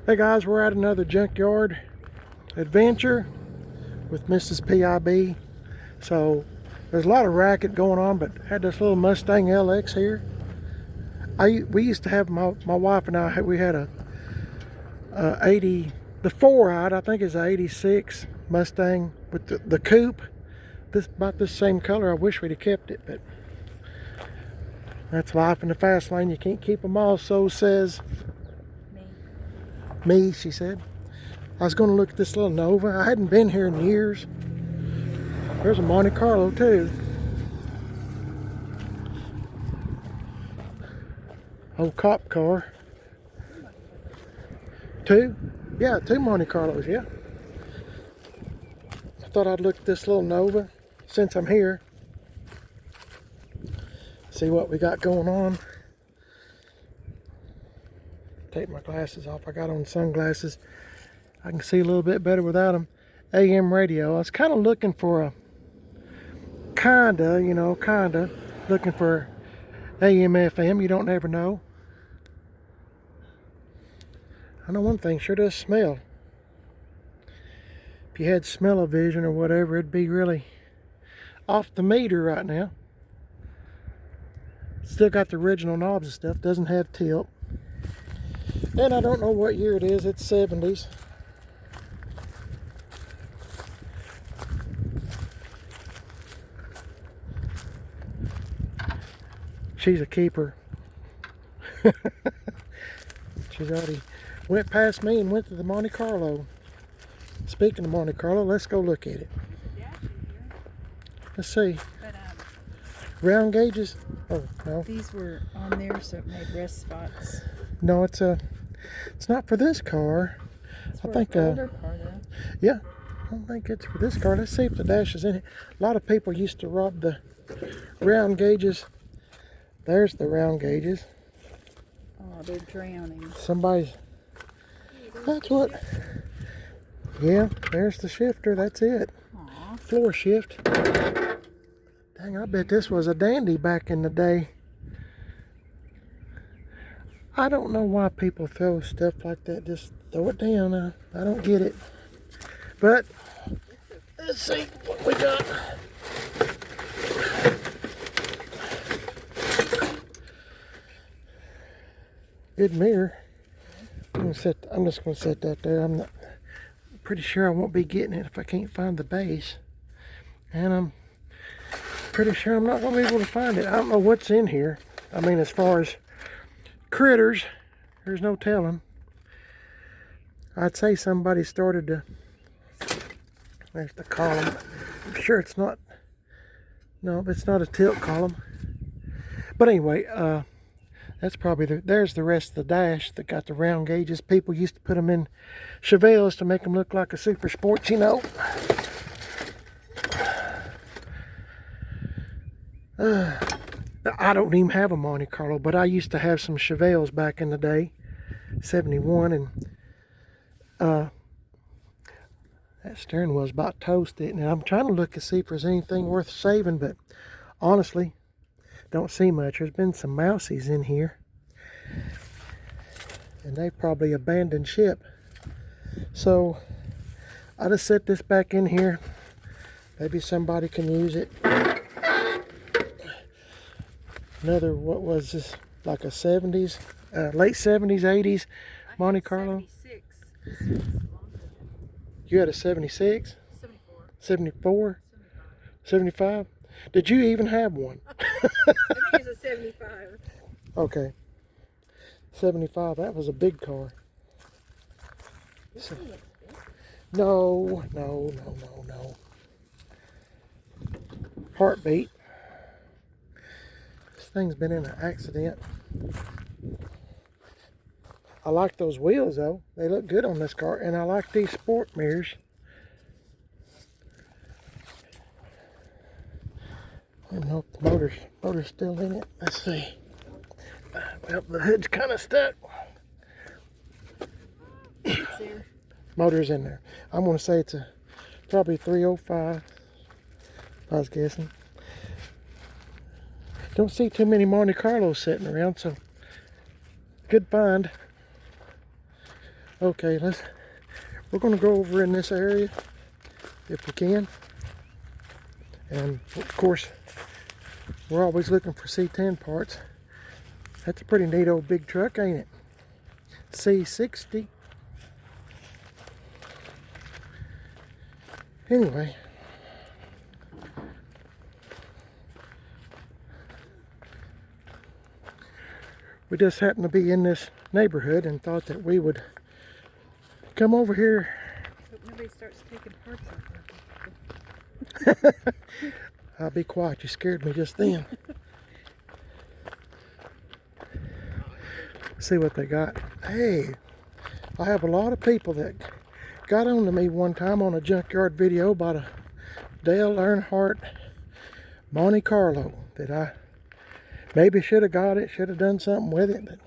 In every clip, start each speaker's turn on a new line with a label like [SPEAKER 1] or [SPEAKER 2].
[SPEAKER 1] Hey guys, we're at another junkyard adventure with Mrs PIB. So there's a lot of racket going on, but had this little Mustang LX here. We used to have my wife and I, we had a 80, the 4-eyed, I think is a 86 Mustang with the coupe. About this same color. I wish we'd have kept it, but that's life in the fast lane. You can't keep them all, so says me, she said. I was going to look at this little Nova. I hadn't been here in years. There's a Monte Carlo too. Old cop car. Two? Yeah, two Monte Carlos, yeah. I thought I'd look at this little Nova since I'm here. See what we got going on. Take my glasses off. I got on sunglasses. I can see a little bit better without them. AM radio. I was kind of looking for a kinda looking for AM FM. You don't never know. I know one thing sure does smell. If you had smell-o-vision or whatever, it'd be really off the meter right now. Still got the original knobs and stuff. Doesn't have tilt. And I don't know what year it is. It's 70s. She's a keeper. She's already went past me and went to the Monte Carlo. Speaking of Monte Carlo, let's go look at it. Let's see. Round gauges? Oh, no.
[SPEAKER 2] These were on there, so it made rest spots.
[SPEAKER 1] No, it's not for this car.
[SPEAKER 2] It's for
[SPEAKER 1] I think
[SPEAKER 2] an older car, though.
[SPEAKER 1] yeah, I don't think it's for this car. Let's see if the dash is in it. A lot of people used to rob the round gauges. There's the round gauges.
[SPEAKER 2] Oh, they're drowning.
[SPEAKER 1] Somebody's. That's what. Yeah, there's the shifter. That's it.
[SPEAKER 2] Aww.
[SPEAKER 1] Floor shift. Dang, I bet this was a dandy back in the day. I don't know why people throw stuff like that. Just throw it down. I don't get it. But let's see what we got. Good mirror. I'm just gonna set that there. I'm not pretty sure I won't be getting it if I can't find the base. And I'm pretty sure I'm not gonna be able to find it. I don't know what's in here. I mean, as far as critters, there's no telling. I'd say somebody started to. There's the column. I'm sure it's not. No, it's not a tilt column. But anyway, that's probably there's the rest of the dash that got the round gauges. People used to put them in Chevelles to make them look like a super sport, you know. I don't even have a Monte Carlo, but I used to have some Chevelles back in the day, 71, and that steering wheel's about toasted. And I'm trying to look to see if there's anything worth saving, but honestly, don't see much. There's been some mousies in here, and they probably abandoned ship. So I just set this back in here. Maybe somebody can use it. Another, what was this, like a 70s, late 70s, 80s Monte Carlo?
[SPEAKER 2] 76.
[SPEAKER 1] You had a 76?
[SPEAKER 2] 74.
[SPEAKER 1] 74? 75? Did you even have one?
[SPEAKER 2] I think it's a 75.
[SPEAKER 1] Okay. 75, that was a big car. So, no. Heartbeat. This thing's been in an accident. I like those wheels though. They look good on this car, and I like these sport mirrors. I don't know if the motor's still in it. Let's see. Well, the hood's kind of stuck.
[SPEAKER 2] It's there.
[SPEAKER 1] Motor's in there. I'm going to say it's probably 305. I was guessing. Don't see too many Monte Carlos sitting around, so good find. Okay, we're gonna go over in this area if we can. And of course, we're always looking for C10 parts. That's a pretty neat old big truck, ain't it? C60. Anyway. We just happened to be in this neighborhood and thought that we would come over here.
[SPEAKER 2] Hope nobody starts taking parts off.
[SPEAKER 1] I'll be quiet, you scared me just then. See what they got. Hey, I have a lot of people that got on to me one time on a Junkyard video about a Dale Earnhardt Monte Carlo that I maybe should have got it, should have done something with it, but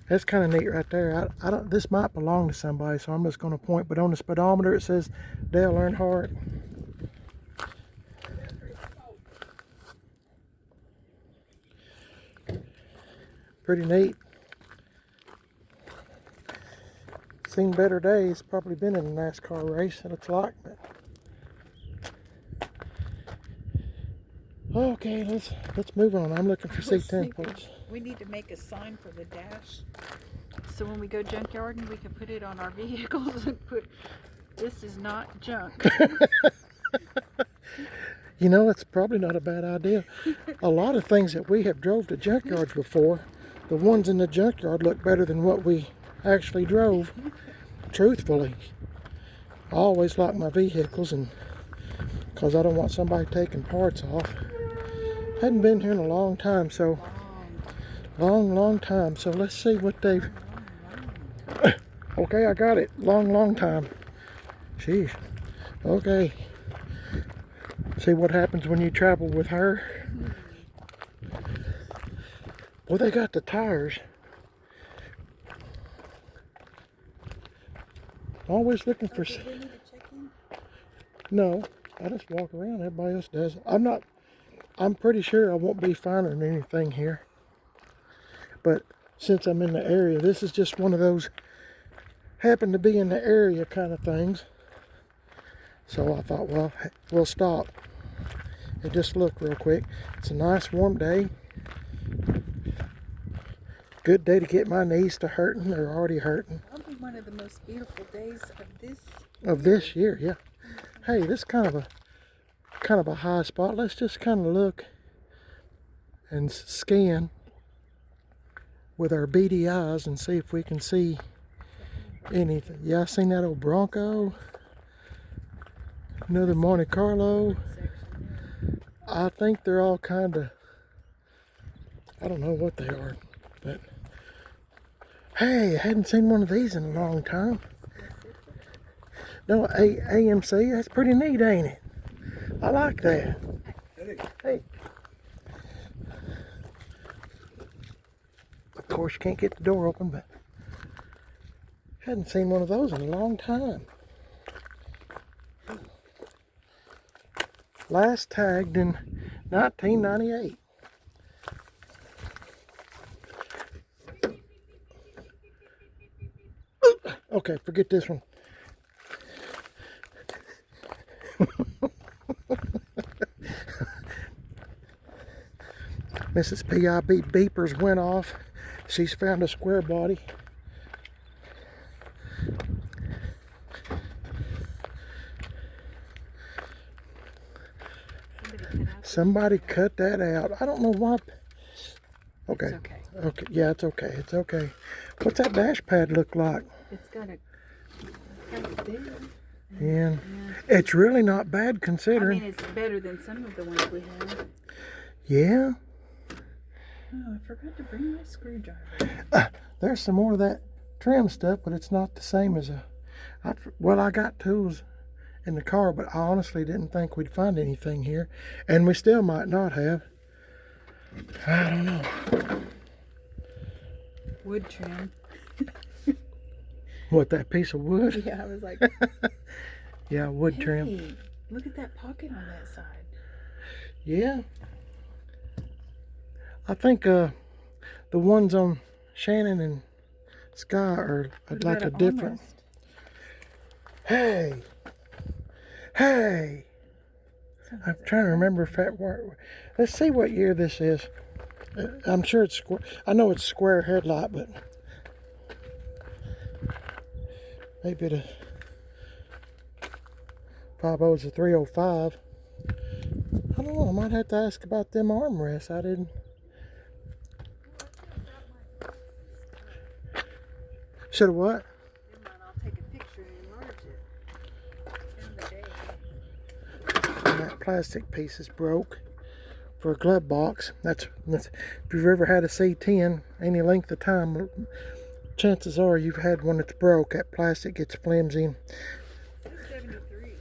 [SPEAKER 1] that's kind of neat right there. I don't. This might belong to somebody, so I'm just going to point. But on the speedometer, it says Dale Earnhardt. Pretty neat. Seen better days. Probably been in a NASCAR race, it looks like. But okay, let's move on. I'm looking for C10 parts.
[SPEAKER 2] We need to make a sign for the dash, so when we go junkyarding, we can put it on our vehicles and put, "This is not junk."
[SPEAKER 1] You know, it's probably not a bad idea. A lot of things that we have drove to junkyards before, the ones in the junkyard look better than what we actually drove. Truthfully, I always like my vehicles, and because I don't want somebody taking parts off. Hadn't been here in a long time, so long time. So let's see what they've. Okay, I got it. Long time. Jeez. Okay. See what happens when you travel with her. Well, they got the tires. Always looking for.
[SPEAKER 2] Do we need to check in?
[SPEAKER 1] No, I just walk around. Everybody else does. I'm pretty sure I won't be finding anything here. But since I'm in the area, this is just one of those happen to be in the area kind of things. So I thought, well, we'll stop and just look real quick. It's a nice warm day. Good day to get my knees to hurting. They're already hurting.
[SPEAKER 2] Probably one of the most beautiful days
[SPEAKER 1] Of this year, yeah. Hey, this is kind of a high spot. Let's just kind of look and scan with our beady eyes and see if we can see anything. Yeah, I seen that old Bronco. Another Monte Carlo. I think they're all kind of, I don't know what they are, but hey, I hadn't seen one of these in a long time. No, AMC, that's pretty neat, ain't it? I like that. Hey. Of course, you can't get the door open, but hadn't seen one of those in a long time. Last tagged in 1998. Okay, forget this one. Mrs PIB beepers went off. She's found a square body. Somebody cut that out. I don't know why. Okay.
[SPEAKER 2] It's okay.
[SPEAKER 1] Okay. Yeah, it's okay. It's okay. What's that dash pad look like?
[SPEAKER 2] It's got a big.
[SPEAKER 1] Yeah. It's really not bad considering.
[SPEAKER 2] I mean, it's better than some of the ones we have.
[SPEAKER 1] Yeah.
[SPEAKER 2] Oh, I forgot to bring my screwdriver.
[SPEAKER 1] There's some more of that trim stuff, but it's not the same as well, I got tools in the car, but I honestly didn't think we'd find anything here. And we still might not have. I don't know.
[SPEAKER 2] Wood trim.
[SPEAKER 1] What, that piece of wood?
[SPEAKER 2] Yeah, I was like,
[SPEAKER 1] Yeah, wood trim.
[SPEAKER 2] hey, Look at that pocket on that side.
[SPEAKER 1] Yeah. I think the ones on Shannon and Sky are
[SPEAKER 2] What
[SPEAKER 1] like
[SPEAKER 2] about
[SPEAKER 1] a
[SPEAKER 2] an
[SPEAKER 1] different.
[SPEAKER 2] armrest?
[SPEAKER 1] Hey. Hey. I'm trying to remember if that were. Let's see what year this is. I'm sure it's square. I know it's square headlight, but maybe the 50 is a 305. I don't know. I might have to ask about them armrests. I didn't. Should have what?
[SPEAKER 2] Never mind, I'll take a picture and enlarge it. Found the day.
[SPEAKER 1] And that plastic piece is broke for a glove box. That's if you've ever had a C10 any length of time, chances are you've had one that's broke. That plastic gets flimsy.
[SPEAKER 2] It's 73.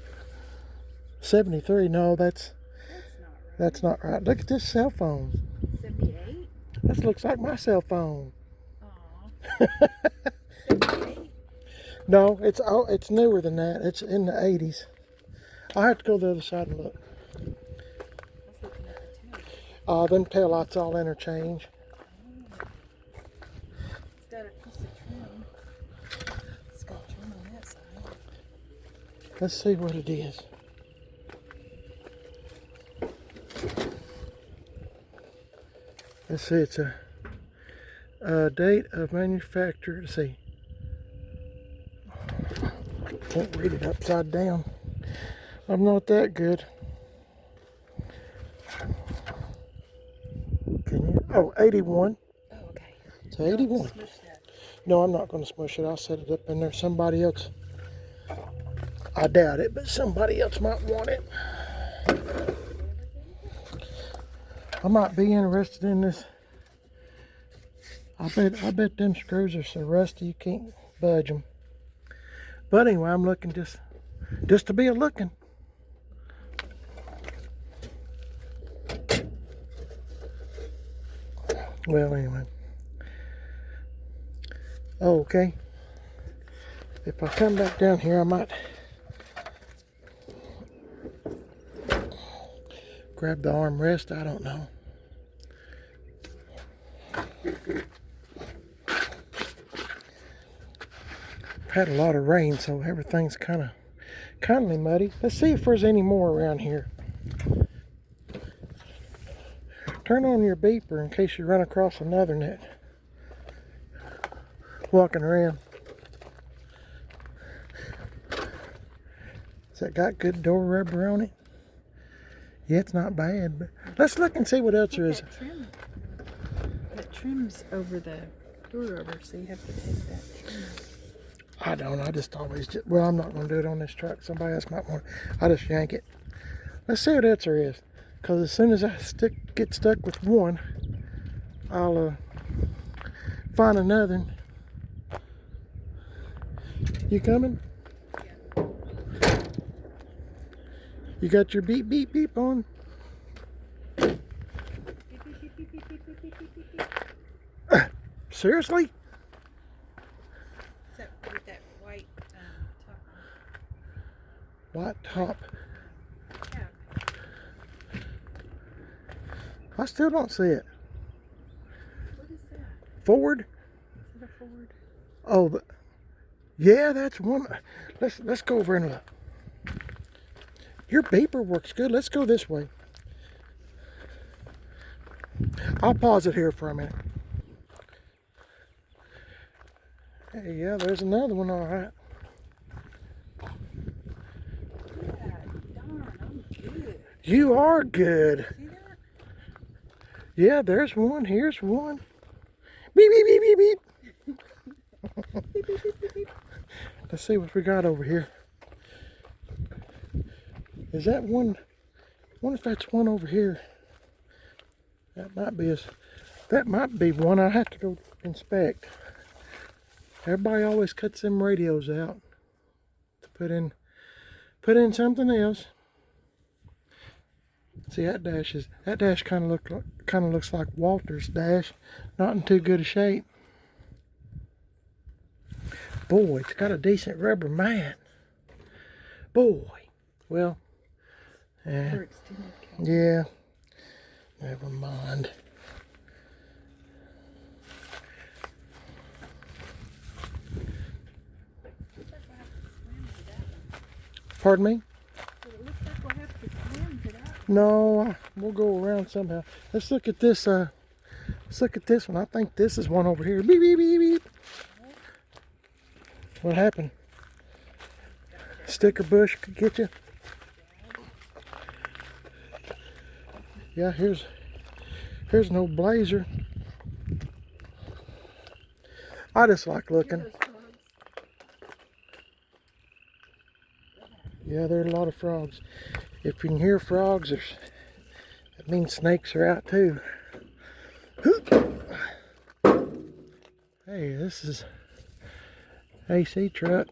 [SPEAKER 1] 73? No, that's
[SPEAKER 2] That's not right.
[SPEAKER 1] that's not right. Look at this cell phone.
[SPEAKER 2] 78?
[SPEAKER 1] This looks like my cell phone.
[SPEAKER 2] Aw. 78?
[SPEAKER 1] No, it's newer than that. It's in the 80s. I'll have to go to the other side and look.
[SPEAKER 2] I was looking at the tail.
[SPEAKER 1] Them tail lights all interchange.
[SPEAKER 2] It's got a piece of trim. It's got trim on that side.
[SPEAKER 1] Let's see what it is. Let's see, it's a date of manufacture. Let's see. Can't read it upside down. I'm not that good. Can you? Oh, 81.
[SPEAKER 2] Oh, okay.
[SPEAKER 1] It's 81.
[SPEAKER 2] Smush that.
[SPEAKER 1] No, I'm not going to smush it. I'll set it up in there. Somebody else. I doubt it, but somebody else might want it. I might be interested in this. I bet them screws are so rusty you can't budge them. But anyway, I'm looking just to be a looking. Well, anyway. Oh, okay. If I come back down here, I might grab the armrest. I don't know. Had a lot of rain, so everything's kind of muddy. Let's see if there's any more around here. Turn on your beeper in case you run across another net walking around. Has that got good door rubber on it? Yeah, it's not bad, but let's look and see what else there is.
[SPEAKER 2] That trim's over the door rubber, so you have to take that trim.
[SPEAKER 1] I don't. I just always. Well, I'm not going to do it on this truck. Somebody else might want. I just yank it. Let's see what else there is. Because as soon as I get stuck with one, I'll find another. You coming?
[SPEAKER 2] Yeah.
[SPEAKER 1] You got your beep beep beep on?
[SPEAKER 2] Beep, beep, beep, beep, beep, beep, beep, beep, beep, beep.
[SPEAKER 1] Seriously?
[SPEAKER 2] What's that with that white top on?
[SPEAKER 1] White top.
[SPEAKER 2] Yeah.
[SPEAKER 1] I still don't see it.
[SPEAKER 2] What is that?
[SPEAKER 1] Ford?
[SPEAKER 2] Is it a Ford?
[SPEAKER 1] Oh, yeah, that's one. Let's go over and look. Your beeper works good. Let's go this way. I'll pause it here for a minute. Hey, yeah, there's another one, all right.
[SPEAKER 2] Yeah, darn, I'm good.
[SPEAKER 1] You are good.
[SPEAKER 2] See that?
[SPEAKER 1] Yeah, there's one. Here's one. Beep, beep, beep, beep, beep.
[SPEAKER 2] Beep, beep, beep, beep, beep.
[SPEAKER 1] Let's see what we got over here. Is that one? I wonder if that's one over here. That might be one I have to go inspect. Everybody always cuts them radios out to put in something else. See, that dash kind of looks like Walter's dash, not in too good a shape. Boy, it's got a decent rubber mat. Boy, well, Yeah.
[SPEAKER 2] For extended cab.
[SPEAKER 1] Yeah. Never mind. Pardon me?
[SPEAKER 2] But it looks like we'll have to swim to that.
[SPEAKER 1] No, we'll go around somehow. Let's look at this. Let's look at this one. I think this is one over here. Beep, beep, beep, beep. What happened? Sticker bush could get you. Yeah, here's an old Blazer. I just like looking. Yeah, there are a lot of frogs. If you can hear frogs, that means snakes are out too. Hey, this is AC truck.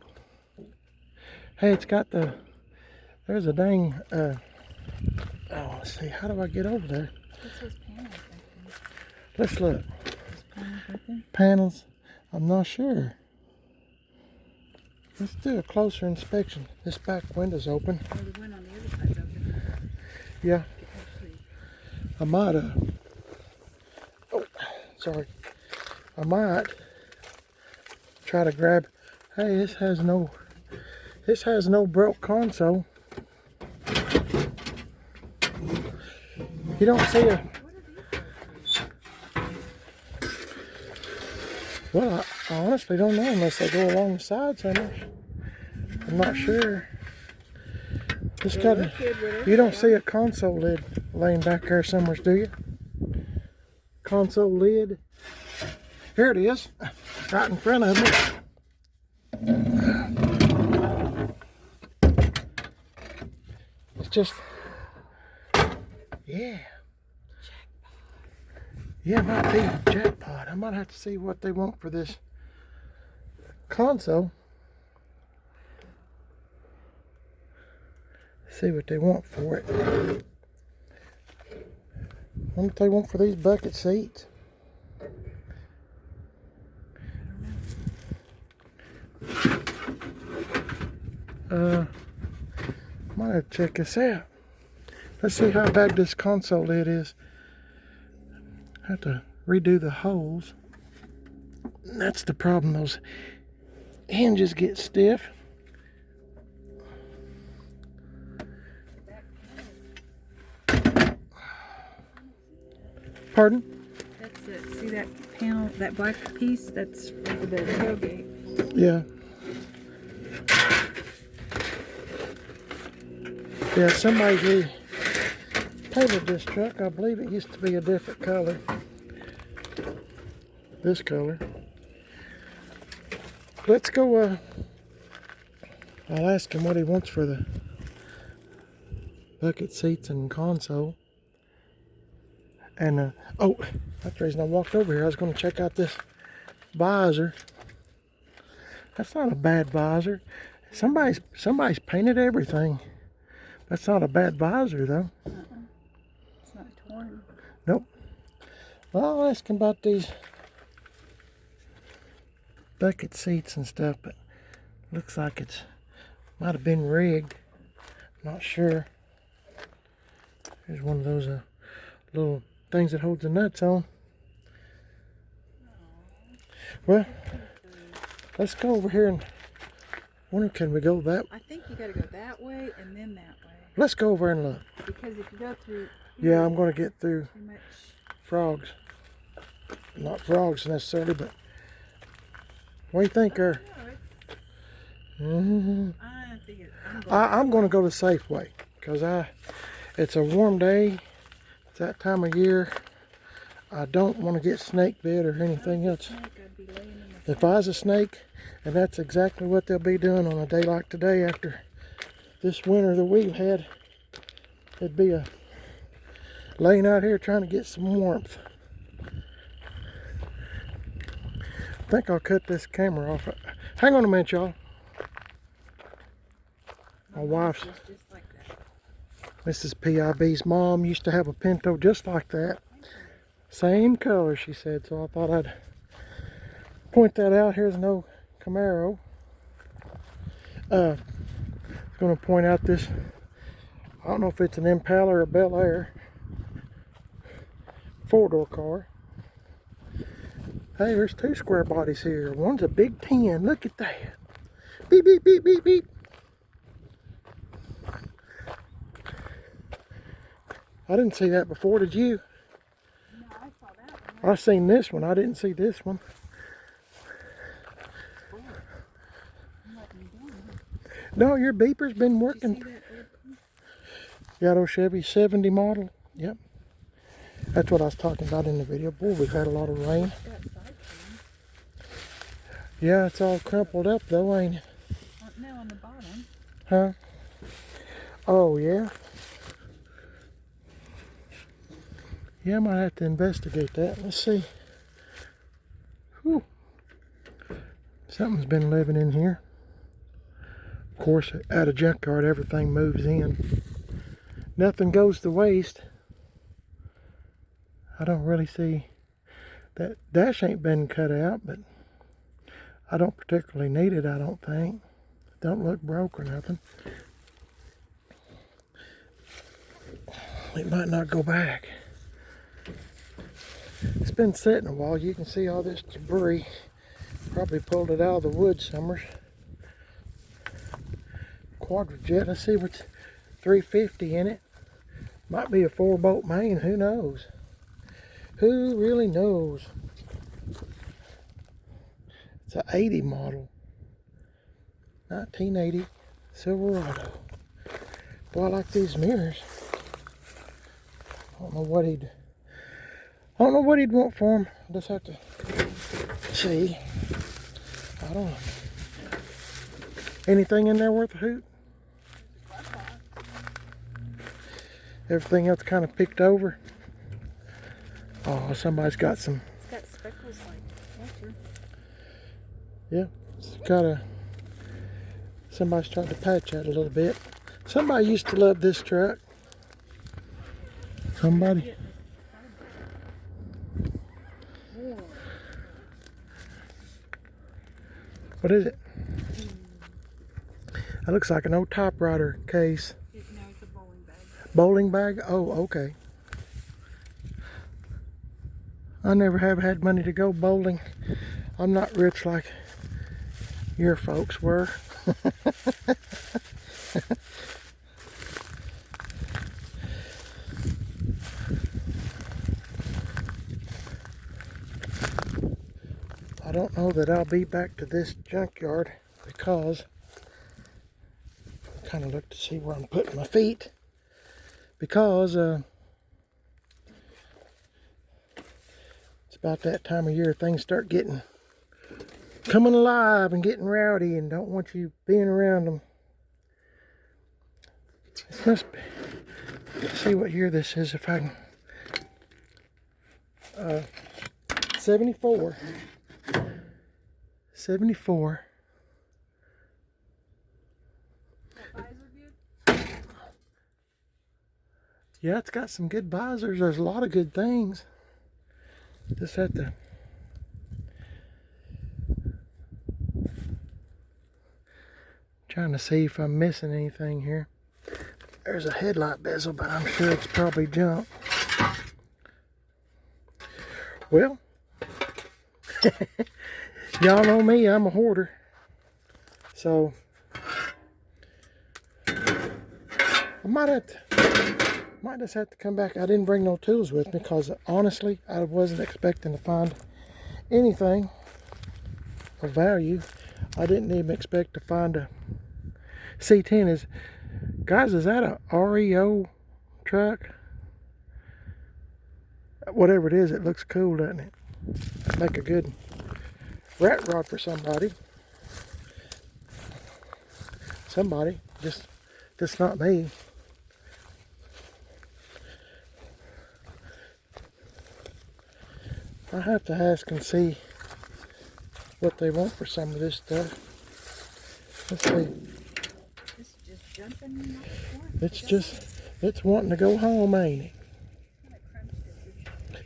[SPEAKER 1] Hey, it's got there's a dang, oh, let's see, how do I get over there?
[SPEAKER 2] What's those panels right there?
[SPEAKER 1] Let's look.
[SPEAKER 2] Those panels right there?
[SPEAKER 1] Panels, I'm not sure. Let's do a closer inspection. This back window's open.
[SPEAKER 2] Or the one on the other side's open.
[SPEAKER 1] Yeah,
[SPEAKER 2] Actually,
[SPEAKER 1] I might, oh, sorry. I might try to grab, hey, this has no broke console. You don't see a, well, I honestly don't know unless they go along the side somewhere. I'm not sure. This got a, you don't see a console lid laying back there somewhere, do you? Console lid. Here it is, right in front of me. It's just, yeah. Yeah, it might be a jackpot. I might have to see what they want for this console. See what they want for it. Wonder what they want for these bucket seats. Might have to check this out. Let's see how bad this console lid is. Have to redo the holes. That's the problem, those hinges get stiff. Pardon?
[SPEAKER 2] that's it. See that panel, that black piece? That's for the tailgate.
[SPEAKER 1] Yeah. Yeah, somebody painted this truck. I believe it used to be a different color. This color. Let's go, I'll ask him what he wants for the bucket seats and console. And, oh, that's the reason I walked over here. I was going to check out this visor. That's not a bad visor. Somebody's painted everything. That's not a bad visor, though.
[SPEAKER 2] It's not torn.
[SPEAKER 1] Nope. Well, I'll ask him about these bucket seats and stuff, but looks like it's might have been rigged. Not sure. Here's one of those little things that holds the nuts on. Well, let's go over here and wonder, can we go that?
[SPEAKER 2] I think you got to go that way and then that way.
[SPEAKER 1] Let's go over and look.
[SPEAKER 2] Because if you go through
[SPEAKER 1] Yeah, I'm going to get through
[SPEAKER 2] too much.
[SPEAKER 1] frogs. Not frogs necessarily, but what do you think,
[SPEAKER 2] No, I think
[SPEAKER 1] I'm going to go to Safeway because it's a warm day. It's that time of year. I don't want to get snake bit or anything else. If I was a snake, and that's exactly what they'll be doing on a day like today after this winter that we've had, it'd be laying out here trying to get some warmth. I think I'll cut this camera off. Hang on a minute, y'all. My wife's, Mrs PIB's mom used to have a Pinto just like that. Same color, she said, so I thought I'd point that out. Here's no Camaro. I was going to point out this I don't know if it's an Impala or a Bel Air. 4-door car. Hey, there's 2 square bodies here. One's a big 10. Look at that. Beep, beep, beep, beep, beep. I didn't see that before, did you?
[SPEAKER 2] No, I saw that one.
[SPEAKER 1] I seen this one. I didn't see this one. No, your beeper's been working. Got old Chevy 70 model. Yep. That's what I was talking about in the video. Boy, we've had a lot of rain. Yeah, it's all crumpled up though, ain't it?
[SPEAKER 2] No, on the bottom.
[SPEAKER 1] Huh? Oh, yeah. Yeah, I might have to investigate that. Let's see. Whew. Something's been living in here. Of course, at a junkyard, everything moves in. Nothing goes to waste. I don't really see that dash ain't been cut out, but I don't particularly need it, I don't think. Don't look broke or nothing. It might not go back. It's been sitting a while. You can see all this debris. Probably pulled it out of the wood summers. Quadrajet, let's see what's 350 in it. Might be a 4-bolt main, who knows? Who really knows? It's an 80 model. 1980 Silverado. Boy, I like these mirrors. I don't know what he'd want for them. I'll just have to see. I don't know. Anything in there worth a hoot? Everything else kind of picked over. Oh, somebody's got some.
[SPEAKER 2] It's got speckles like water.
[SPEAKER 1] Yeah, it's got a. Somebody's trying to patch that a little bit. Somebody used to love this truck. Somebody. What is it? That looks like an old typewriter case.
[SPEAKER 2] No, it's a bowling bag.
[SPEAKER 1] Bowling bag? Oh, okay. I never have had money to go bowling. I'm not rich like your folks were. I don't know that I'll be back to this junkyard because I kind of look to see where I'm putting my feet, because it's about that time of year things start coming alive and getting rowdy, and don't want you being around them. This must be, let's see what year this is if I can. 74. 74. Yeah, it's got some good visors. There's a lot of good things. Just have to trying to see if I'm missing anything here. There's a headlight bezel, but I'm sure it's probably junk. Well, y'all know me, I'm a hoarder. So I might just have to come back. I didn't bring no tools with me because honestly, I wasn't expecting to find anything of value. I didn't even expect to find a C10. Guys, is that a REO truck? Whatever it is, it looks cool, doesn't it? Make a good rat rod for somebody. Somebody, just not me. I have to ask and see what they want for some of this stuff. Let's see.
[SPEAKER 2] This is just jumping.
[SPEAKER 1] It's wanting to go home, ain't it?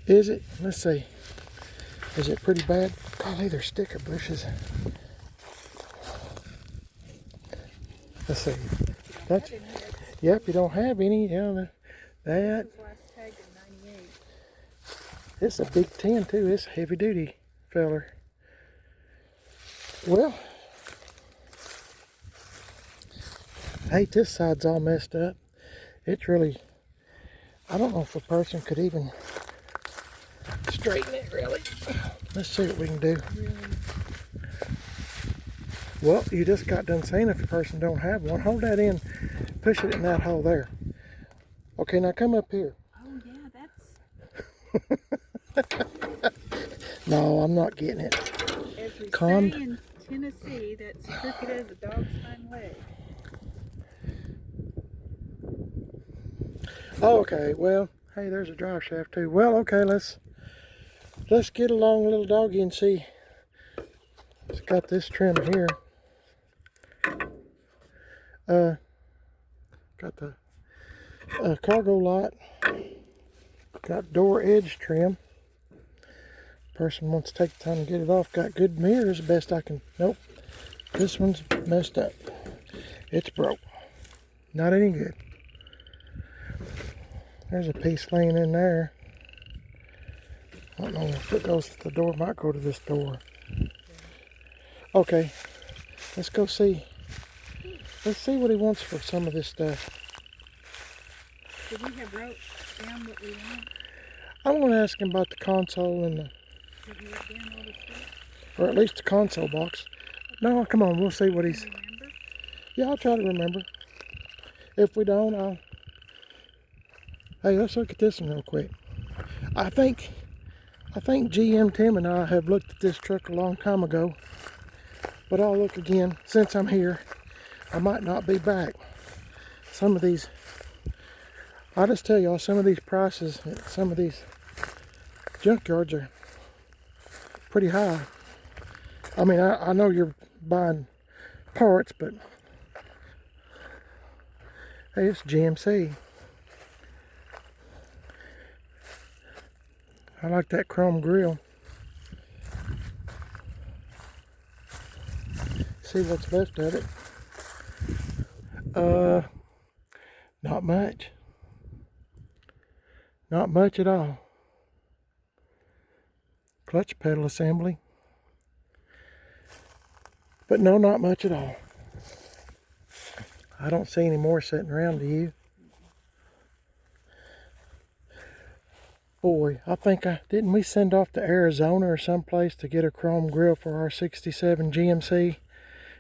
[SPEAKER 1] Is it? Let's see. Is it pretty bad? Golly, they're sticker bushes. Let's see. Yep, you don't have any. Yeah, that.
[SPEAKER 2] This was last tagged in 98.
[SPEAKER 1] It's a big 10 too. It's a heavy duty feller. Well, I hate this side's all messed up. It's really, I don't know if a person could even straighten it really. Let's see what we can do.
[SPEAKER 2] Really?
[SPEAKER 1] Well, you just got done saying if a person don't have one, hold that in, push it in that hole there. Okay, now come up here.
[SPEAKER 2] Oh yeah, that's...
[SPEAKER 1] No, I'm not getting it.
[SPEAKER 2] As we
[SPEAKER 1] Calmed.
[SPEAKER 2] say in Tennessee, that's crooked as a dog's hind leg.
[SPEAKER 1] Oh, okay, well, hey, there's a drive shaft too. Well, okay, let's get along, little doggy, and see. It's got this trim here. Got the cargo light. Got door edge trim. Person wants to take the time to get it off. Got good mirrors, best I can. Nope, this one's messed up. It's broke. Not any good. There's a piece laying in there. I don't know if it goes to the door. Might go to this door. Okay, let's go see. Let's see what he wants for some of this stuff.
[SPEAKER 2] Did we have wrote down what we want?
[SPEAKER 1] I want to ask him about the console and the,
[SPEAKER 2] Did we write down all the stuff?
[SPEAKER 1] or at least the console box. No, come on, we'll see what he's.
[SPEAKER 2] Remember?
[SPEAKER 1] Yeah, I'll try to remember. If we don't, I'll. Hey, let's look at this one real quick. I think GM Tim and I have looked at this truck a long time ago, but I'll look again since I'm here. I might not be back. Some of these, I'll just tell y'all, some of these prices at some of these junkyards are pretty high. I mean, I know you're buying parts, but hey, it's GMC. I like that chrome grille. See what's left of it. Not much. Not much at all. Clutch pedal assembly. But no, not much at all. I don't see any more sitting around, do you? Boy, I think didn't we send off to Arizona or someplace to get a chrome grille for our 67 GMC?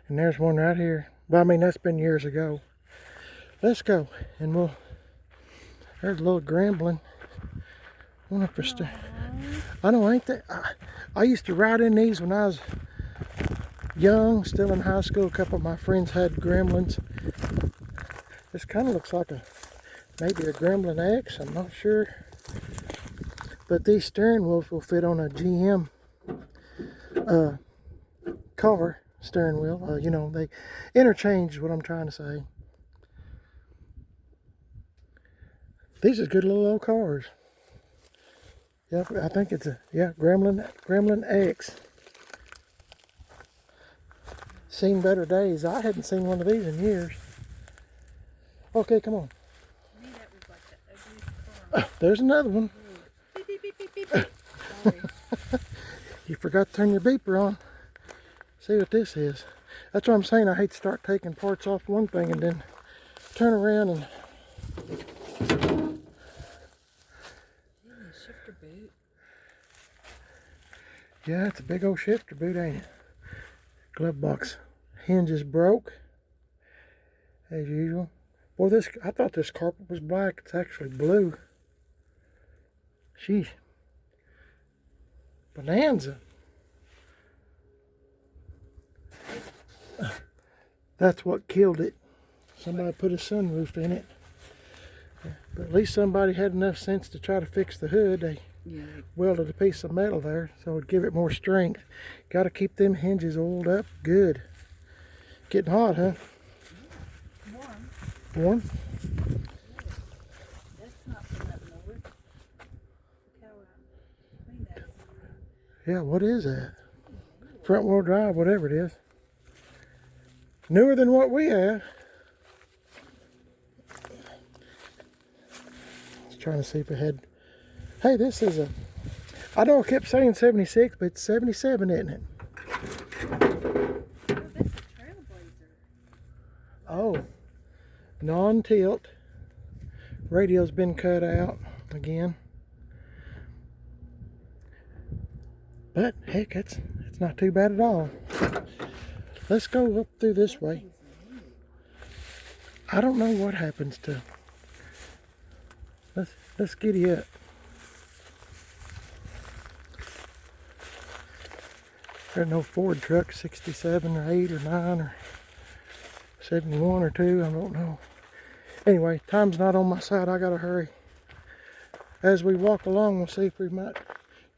[SPEAKER 1] And there's one right here. But I mean, that's been years ago. Let's go, and there's a little grambling. I wonder if they're still. I know, ain't that? I used to ride in these when I was young, still in high school. A couple of my friends had gremlins. This kind of looks like maybe a Gremlin X. I'm not sure. But these steering wheels will fit on a GM car steering wheel. You know, they interchange is what I'm trying to say. These are good little old cars. Yep, I think it's Gremlin X. Seen better days. I hadn't seen one of these in years. Okay, come on.
[SPEAKER 2] To me, that was like the ugliest car.
[SPEAKER 1] There's another one.
[SPEAKER 2] Beep, beep, beep, beep, beep, beep. Sorry.
[SPEAKER 1] You forgot to turn your beeper on. See what this is. That's what I'm saying. I hate to start taking parts off one thing and then turn around and...
[SPEAKER 2] Shifter boot.
[SPEAKER 1] Yeah, it's a big old shifter boot, ain't it? Glove box hinge is broke, as usual. Boy, I thought this carpet was black. It's actually blue. Sheesh. Bonanza. That's what killed it. Somebody put a sunroof in it. But at least somebody had enough sense to try to fix the hood. They welded a piece of metal there so it'd give it more strength. Got to keep them hinges oiled up good. Getting hot, huh? Warm?
[SPEAKER 2] That's not from up north. Look how clean that is.
[SPEAKER 1] Yeah, what is that? Front wheel drive, whatever it is. Newer than what we have. just trying to see if it had. Hey, this is a. I know I kept saying 76, but it's 77, isn't it? Oh, non-tilt. Radio's been cut out again. But heck, it's not too bad at all. Let's go up through this way. I don't know what happens to. Let's giddy up. There's no Ford truck, 67 or 8 or 9 or 71 or 2, I don't know. Anyway, time's not on my side, I gotta hurry. As we walk along, we'll see if we might.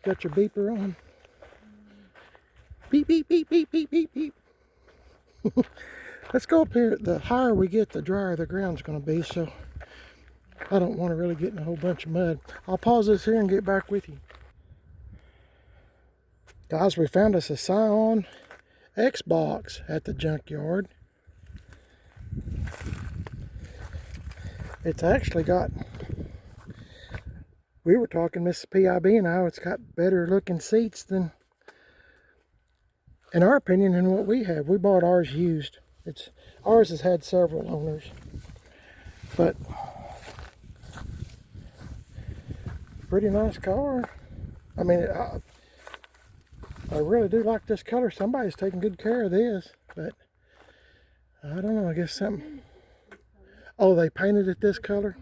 [SPEAKER 1] Got your beeper on? Beep, beep, beep, beep, beep, beep, beep. Let's go up here. The higher we get, the drier the ground's gonna be, so I don't want to really get in a whole bunch of mud. I'll pause this here and get back with you. Guys, we found us a Scion Xbox at the junkyard. It's actually got, we were talking, Mrs PIB and I, it's got better looking seats than, in our opinion, than what we have. We bought ours used. Ours has had several owners. But, pretty nice car. I mean, I really do like this color. Somebody's taking good care of this, but I don't know, I guess something. Oh, they painted it this color?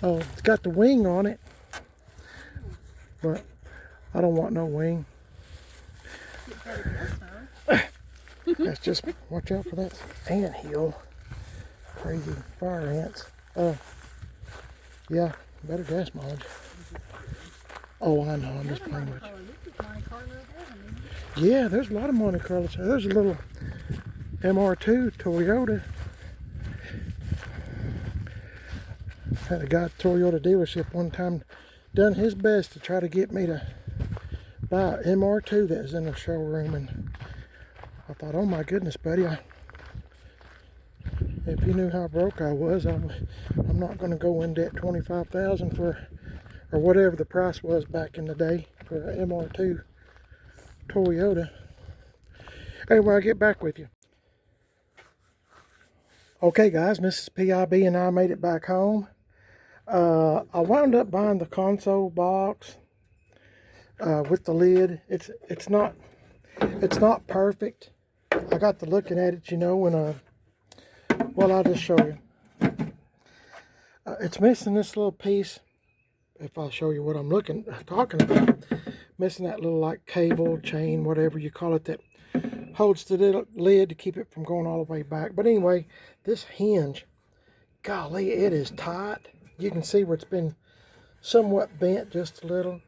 [SPEAKER 1] Oh, it's got the wing on it, but I don't want no wing. That's just, watch out for that ant hill. Crazy fire ants. Yeah, better gas mileage. Oh, I know, I'm just playing with you. Yeah, there's a lot of Monte Carlos. There's a little MR2 Toyota. Had a guy at the Toyota dealership one time done his best to try to get me to buy an MR2 that was in the showroom, and I thought, oh my goodness, buddy, if you knew how broke I was, I'm not going to go in debt $25,000 for, or whatever the price was back in the day for an MR2 Toyota. Anyway, I'll get back with you. Okay guys, Mrs PIB and I made it back home. I wound up buying the console box with the lid. It's not perfect. I got to looking at it, you know, and well, I'll just show you. It's missing this little piece. If I'll show you what I'm talking about, missing that little like cable, chain, whatever you call it, that holds the lid to keep it from going all the way back. But anyway, this hinge, golly, it is tight. You can see where it's been somewhat bent just a little,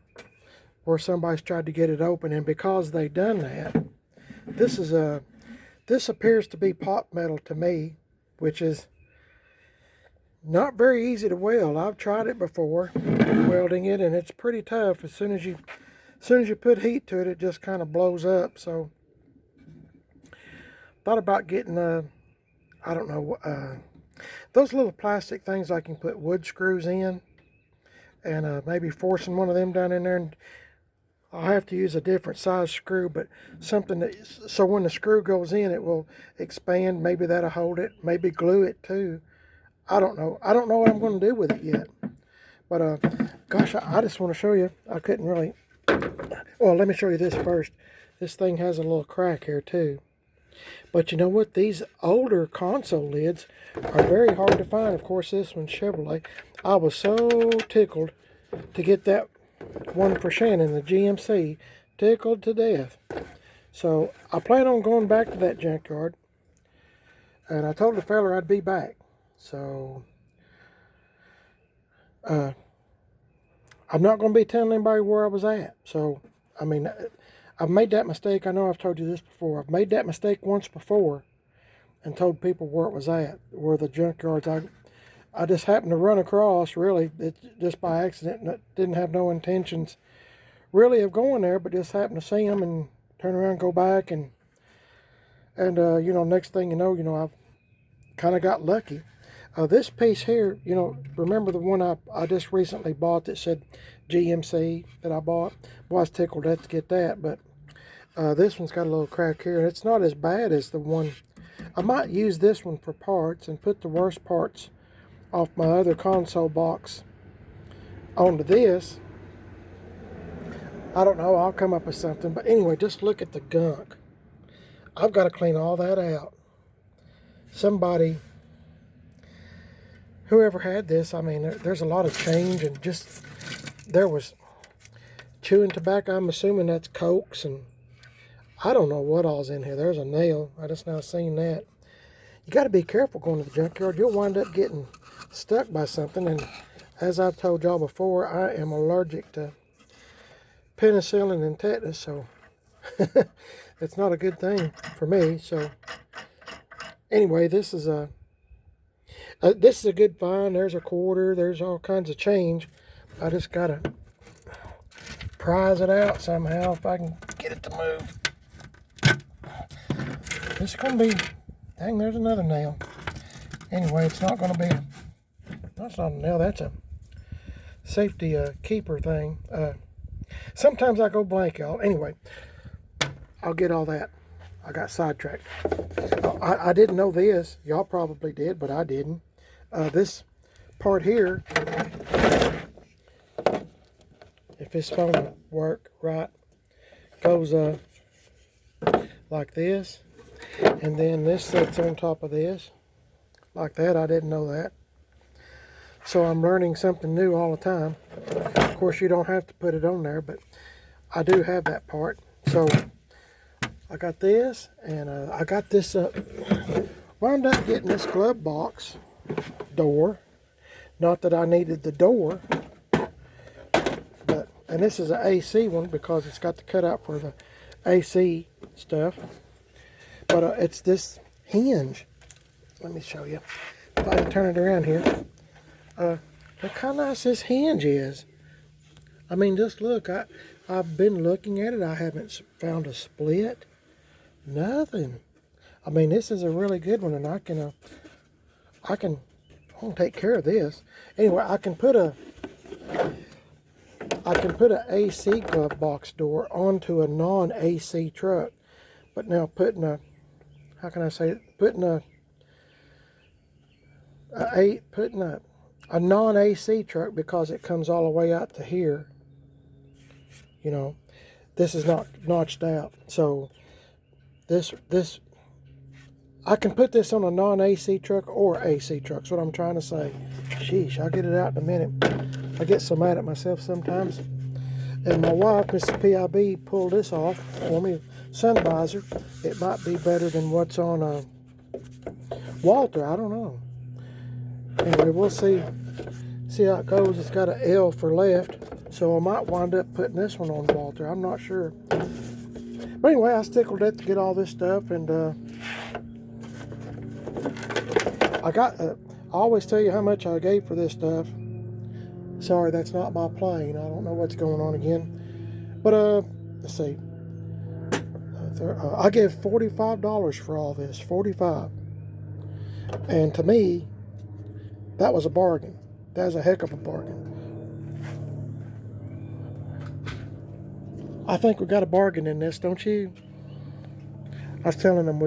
[SPEAKER 1] where somebody's tried to get it open, and because they done that, this appears to be pop metal to me, which is not very easy to weld. I've tried it before, welding it, and it's pretty tough. As soon as you put heat to it, it just kind of blows up. So thought about getting I don't know, those little plastic things I can put wood screws in, and maybe forcing one of them down in there, and I'll have to use a different size screw, but something that, so when the screw goes in, it will expand. Maybe that'll hold it, maybe glue it too. I don't know what I'm going to do with it yet, but gosh, I just want to show you. I couldn't really, well, let me show you this first. This thing has a little crack here too. But you know what? These older console lids are very hard to find. Of course, this one's Chevrolet. I was so tickled to get that one for Shannon, the GMC. Tickled to death. So I plan on going back to that junkyard. And I told the fella I'd be back. So I'm not going to be telling anybody where I was at. So, I mean, I've made that mistake. I know I've told you this before. I've made that mistake once before and told people where it was at, where the junkyards. I just happened to run across, really, just by accident, and didn't have no intentions really of going there, but just happened to see them and turn around and go back, and you know, next thing you know, I've kind of got lucky. This piece here, you know, remember the one I just recently bought that said GMC that I bought? Well, I was tickled to get that, but this one's got a little crack here, and it's not as bad as the one. I might use this one for parts and put the worst parts off my other console box onto this. I don't know, I'll come up with something. But anyway, just look at the gunk. I've got to clean all that out. Somebody, whoever had this, I mean, there's a lot of change, and just, there was chewing tobacco. I'm assuming that's cokes, and I don't know what all's in here. There's a nail. I just now seen that. You got to be careful going to the junkyard. You'll wind up getting stuck by something, and as I've told y'all before, I am allergic to penicillin and tetanus, so it's not a good thing for me. So anyway, this is a good find. There's a quarter. There's all kinds of change. I just gotta prize it out somehow if I can get it to move. This is gonna be, dang, there's another nail. Anyway, it's not gonna be that's not a nail, that's a safety keeper thing. Sometimes I go blank, y'all. Anyway, I'll get all that. I got sidetracked. I didn't know this. Y'all probably did, but I didn't. This part here, if it's supposed to work right, goes like this, and then this sits on top of this like that. I didn't know that, so I'm learning something new all the time. Of course, you don't have to put it on there, but I do have that part. So I got this, and I got this wound up getting this glove box door. Not that I needed the door, but, and this is an AC one because it's got the cutout for the AC stuff. But it's this hinge. Let me show you. If I can turn it around here. Look how nice this hinge is. I mean, just look. I've been looking at it. I haven't found a split. Nothing. I mean, this is a really good one, and I can take care of this. Anyway, I can put an AC glove box door onto a non-AC truck. But now putting a, how can I say it? Putting a non-AC truck, because it comes all the way out to here. You know, this is not notched out. So this I can put this on a non-AC truck or AC truck. That's what I'm trying to say. Sheesh, I'll get it out in a minute. I get so mad at myself sometimes. And my wife, Mrs PIB, pulled this off for me. Sun visor. It might be better than what's on Walter. I don't know. Anyway, we'll see how it goes. It's got an L for left, so I might wind up putting this one on Walter. I'm not sure. But anyway, I stickled it to get all this stuff, and I always tell you how much I gave for this stuff. Sorry, that's not my plane. I don't know what's going on again. But let's see. I gave $45 for all this. $45. And to me, that was a bargain. That was a heck of a bargain. I think we got a bargain in this, don't you? I was telling them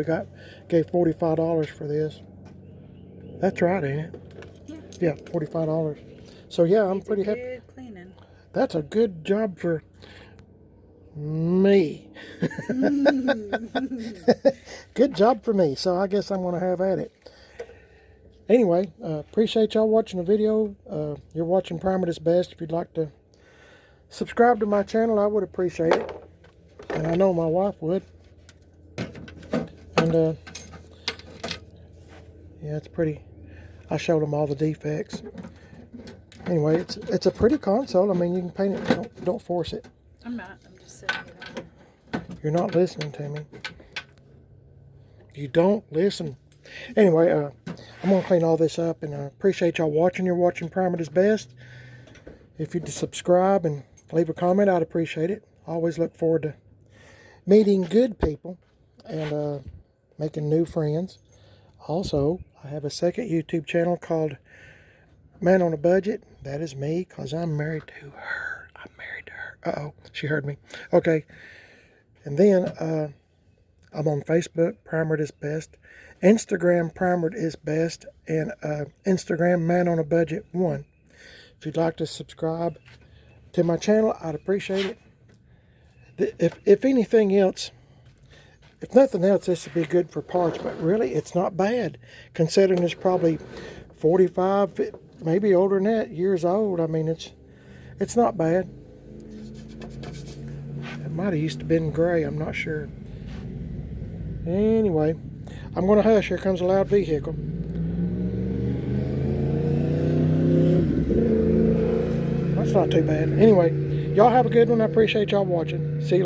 [SPEAKER 1] gave $45 for this. That's right, ain't it? Yeah, $45. So yeah, I'm pretty happy.
[SPEAKER 2] Good cleaning.
[SPEAKER 1] That's a good job for me. Good job for me. So I guess I'm going to have at it. Anyway, appreciate y'all watching the video. You're watching Prime at its best. If you'd like to subscribe to my channel, I would appreciate it. And I know my wife would. And yeah, it's pretty. I showed them all the defects. Anyway, it's a pretty console. I mean, you can paint it. Don't force it.
[SPEAKER 2] I'm not. I'm just setting it on.
[SPEAKER 1] You're not listening to me. You don't listen. Anyway, I'm going to clean all this up, and I appreciate y'all watching. You're watching Prime at its best. If you'd subscribe and leave a comment, I'd appreciate it. I always look forward to meeting good people and making new friends. Also, I have a second YouTube channel called Man on a Budget. That is me, because I'm married to her. I'm married to her. Uh-oh, she heard me. Okay. And then I'm on Facebook, Primered is Best. Instagram, Primered is Best. And Instagram, Man on a Budget 1. If you'd like to subscribe to my channel, I'd appreciate it. If anything else, if nothing else, this would be good for parts. But really, it's not bad, considering it's probably 45, maybe older than that, years old. I mean, it's not bad. It might have used to been gray, I'm not sure. Anyway, I'm going to hush. Here comes a loud vehicle. That's not too bad. Anyway, y'all have a good one. I appreciate y'all watching. See you.